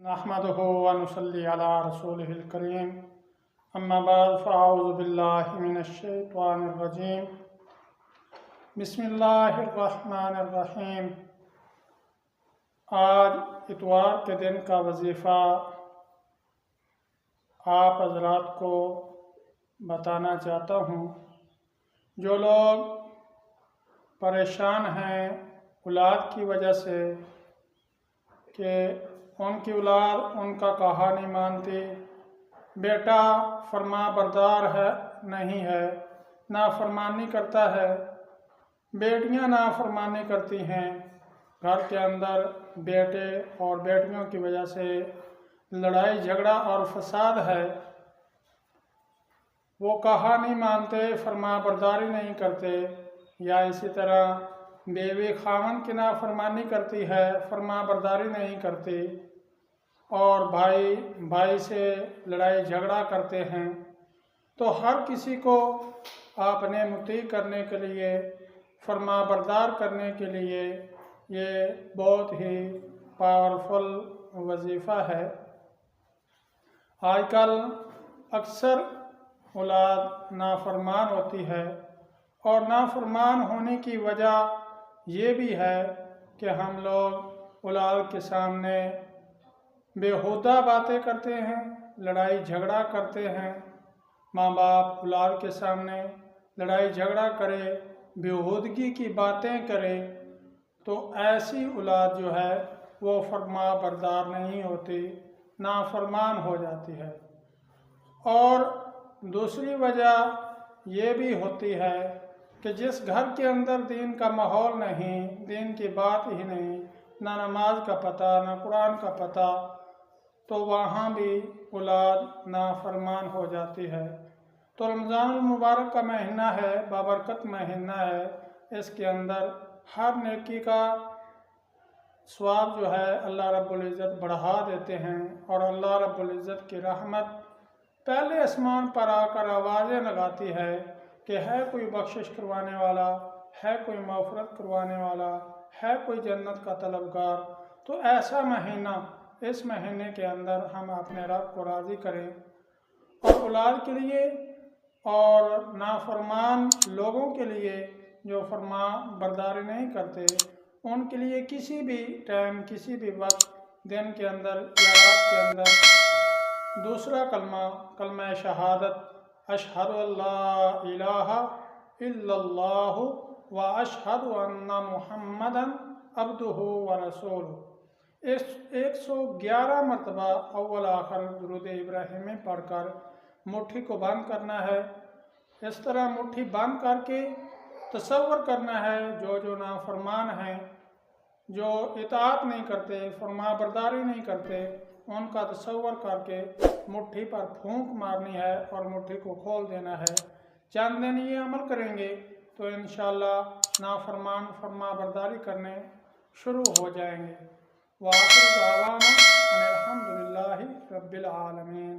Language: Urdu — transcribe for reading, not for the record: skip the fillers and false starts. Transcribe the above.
نحمده ونصلي على رسوله الكريم اما بعد فاعوذ باللہ من الشیطان الرجیم بسم اللہ الرحمن الرحیم۔ آج اتوار کے دن کا وظیفہ آپ حضرات کو بتانا چاہتا ہوں۔ جو لوگ پریشان ہیں اولاد کی وجہ سے کہ ان کی اولاد ان کا کہا نہیں مانتی، بیٹا فرما بردار ہے نہیں ہے، نافرمانی کرتا ہے، بیٹیاں نافرمانی کرتی ہیں، گھر کے اندر بیٹے اور بیٹیوں کی وجہ سے لڑائی جھگڑا اور فساد ہے، وہ کہا نہیں مانتے، فرما برداری نہیں کرتے، یا اسی طرح بیوی خاوند کی نافرمانی کرتی ہے، فرما برداری نہیں کرتی، اور بھائی سے لڑائی جھگڑا کرتے ہیں، تو ہر کسی کو اپنے مطیع کرنے کے لیے، فرما بردار کرنے کے لیے یہ بہت ہی پاورفل وظیفہ ہے۔ آج کل اکثر اولاد نافرمان ہوتی ہے، اور نافرمان ہونے کی وجہ یہ بھی ہے کہ ہم لوگ اولاد کے سامنے بیہودہ باتیں کرتے ہیں، لڑائی جھگڑا کرتے ہیں۔ ماں باپ اولاد کے سامنے لڑائی جھگڑا کرے، بیہودگی کی باتیں کرے، تو ایسی اولاد جو ہے وہ فرما بردار نہیں ہوتی، نافرمان ہو جاتی ہے۔ اور دوسری وجہ یہ بھی ہوتی ہے کہ جس گھر کے اندر دین کا ماحول نہیں، دین کی بات ہی نہیں، نہ نماز کا پتہ نہ قرآن کا پتہ، تو وہاں بھی اولاد نافرمان ہو جاتی ہے۔ تو رمضان المبارک کا مہینہ ہے، بابرکت مہینہ ہے، اس کے اندر ہر نیکی کا ثواب جو ہے اللہ رب العزت بڑھا دیتے ہیں، اور اللہ رب العزت کی رحمت پہلے آسمان پر آ کر آوازیں لگاتی ہے کہ ہے کوئی بخشش کروانے والا، ہے کوئی مغفرت کروانے والا، ہے کوئی جنت کا طلبگار۔ تو ایسا مہینہ، اس مہینے کے اندر ہم اپنے رب کو راضی کریں، اور اولاد کے لیے اور نافرمان لوگوں کے لیے جو فرما برداری نہیں کرتے، ان کے لیے کسی بھی ٹائم، کسی بھی وقت، دن کے اندر یا رات کے اندر دوسرا کلمہ شہادت، اشہد ان لا الہ الا اللہ و اشہد ان محمدا عبدہ و رسولہ، 111 مرتبہ اول آخر درود ابراہیمی پڑھ کر مٹھی کو بند کرنا ہے۔ اس طرح مٹھی بند کر کے تصور کرنا ہے جو نافرمان ہیں، جو اطاعت نہیں کرتے، فرما برداری نہیں کرتے، ان کا تصور کر کے مٹھی پر پھونک مارنی ہے اور مٹھی کو کھول دینا ہے۔ چند دن یہ عمل کریں گے تو انشاءاللہ نافرمان فرما برداری کرنے شروع ہو جائیں گے۔ وآخر دعوانا ان الحمدللہ رب العالمین۔